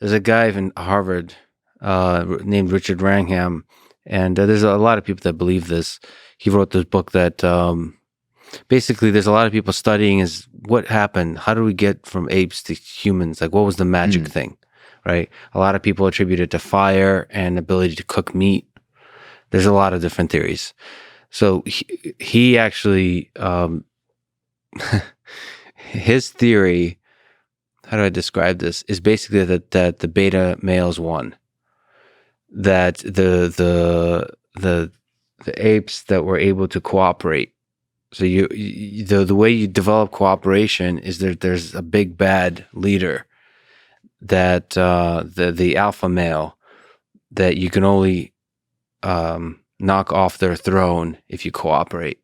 there's a guy in Harvard named Richard Wrangham, and there's a lot of people that believe this. He wrote this book that basically there's a lot of people studying is what happened. How do we get from apes to humans? Like, what was the magic thing, right? A lot of people attribute it to fire and ability to cook meat. There's a lot of different theories. So he actually, his theory, how do I describe this, is basically that the beta males won. That the apes that were able to cooperate. So the way you develop cooperation is there's a big bad leader that the alpha male that you can only knock off their throne if you cooperate.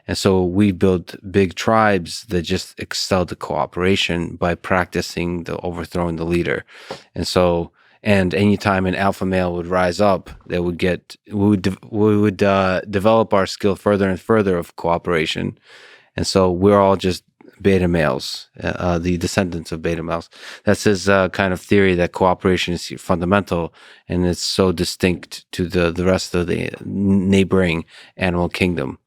And so we built big tribes that just excelled at cooperation by practicing the overthrowing the leader. And so, and anytime an alpha male would rise up, we would develop our skill further and further of cooperation. And so we're all just beta males, the descendants of beta males. That's his kind of theory that cooperation is fundamental, and it's so distinct to the rest of the neighboring animal kingdom.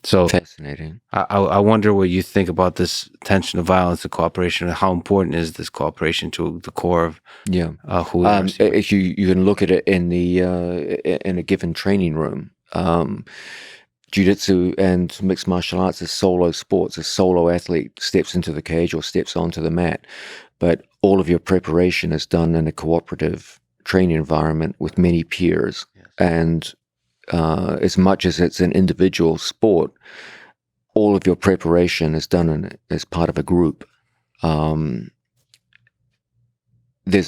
So fascinating. I wonder what you think about this tension of violence and cooperation, and how important is this cooperation to the core of who we are. If you can look at it in a given training room. Jiu-jitsu and mixed martial arts is solo sports. A solo athlete steps into the cage or steps onto the mat, but all of your preparation is done in a cooperative training environment with many peers. Yes. And as much as it's an individual sport, all of your preparation is done as part of a group. There's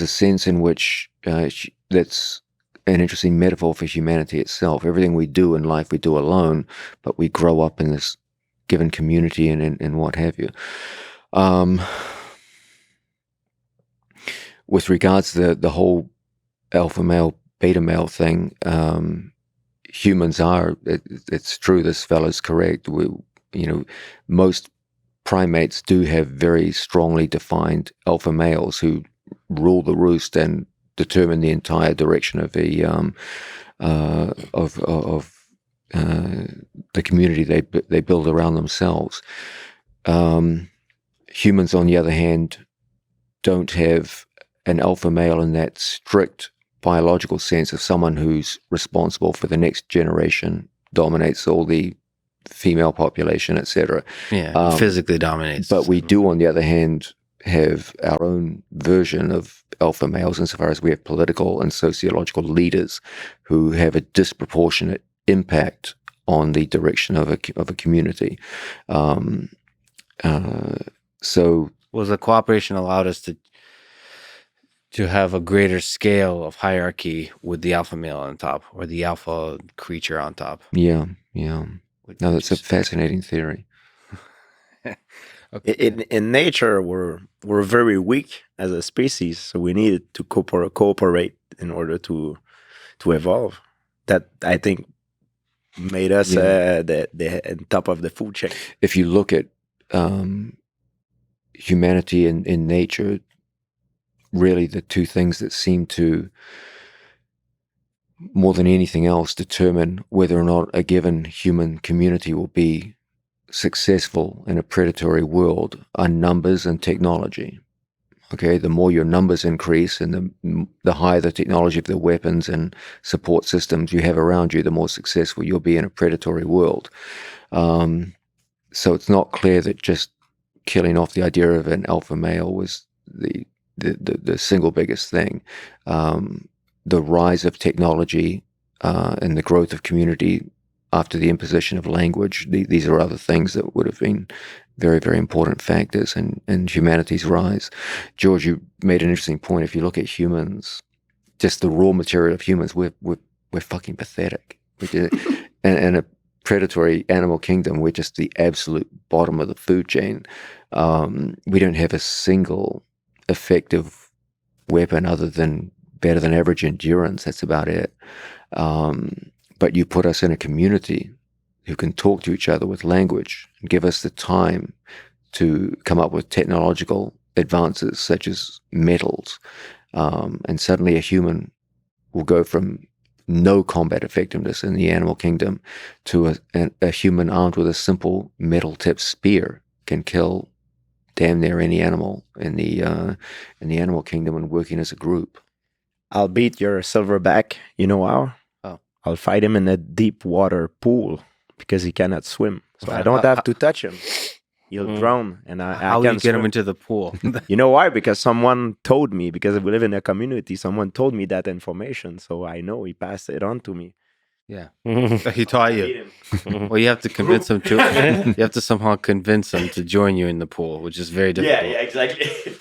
a sense in which that's an interesting metaphor for humanity itself. Everything we do in life, we do alone, but we grow up in this given community and what have you. With regards to the whole alpha male, beta male thing, humans are, it's true, this fellow's correct. Most primates do have very strongly defined alpha males who rule the roost and determine the entire direction of the community they build around themselves. Humans, on the other hand, don't have an alpha male in that strict biological sense of someone who's responsible for the next generation, dominates all the female population, etc. Yeah, physically dominates. But we do, on the other hand, have our own version of alpha males insofar as we have political and sociological leaders who have a disproportionate impact on the direction of a community. So, was the cooperation allowed us to have a greater scale of hierarchy with the alpha male on top, or the alpha creature on top? Yeah. No, that's a fascinating theory. Okay. In nature, we're very weak as a species, so we needed to cooperate in order to evolve. That, I think, made us the top of the food chain. If you look at humanity in nature, really the two things that seem to, more than anything else, determine whether or not a given human community will be successful in a predatory world are numbers and technology. Okay, the more your numbers increase and the higher the technology of the weapons and support systems you have around you, the more successful you'll be in a predatory world. So it's not clear that just killing off the idea of an alpha male was the single biggest thing. The rise of technology and the growth of community after the imposition of language, these are other things that would have been very, very important factors in humanity's rise. George, you made an interesting point. If you look at humans, just the raw material of humans, we're fucking pathetic. In a predatory animal kingdom, we're just the absolute bottom of the food chain. We don't have a single effective weapon other than better than average endurance. That's about it. But you put us in a community who can talk to each other with language and give us the time to come up with technological advances such as metals. and suddenly a human will go from no combat effectiveness in the animal kingdom to a human armed with a simple metal-tipped spear can kill damn near any animal in the animal kingdom and working as a group. I'll beat your silverback. You know how? Oh. I'll fight him in a deep water pool because he cannot swim. So I don't have to touch him. He'll drown, and I How can you get him swim. into the pool? You know why? Because someone told me, because we live in a community, someone told me that information. So I know he passed it on to me. Yeah. He taught you. Well, you have to convince him to. You have to somehow convince him to join you in the pool, which is very difficult. exactly.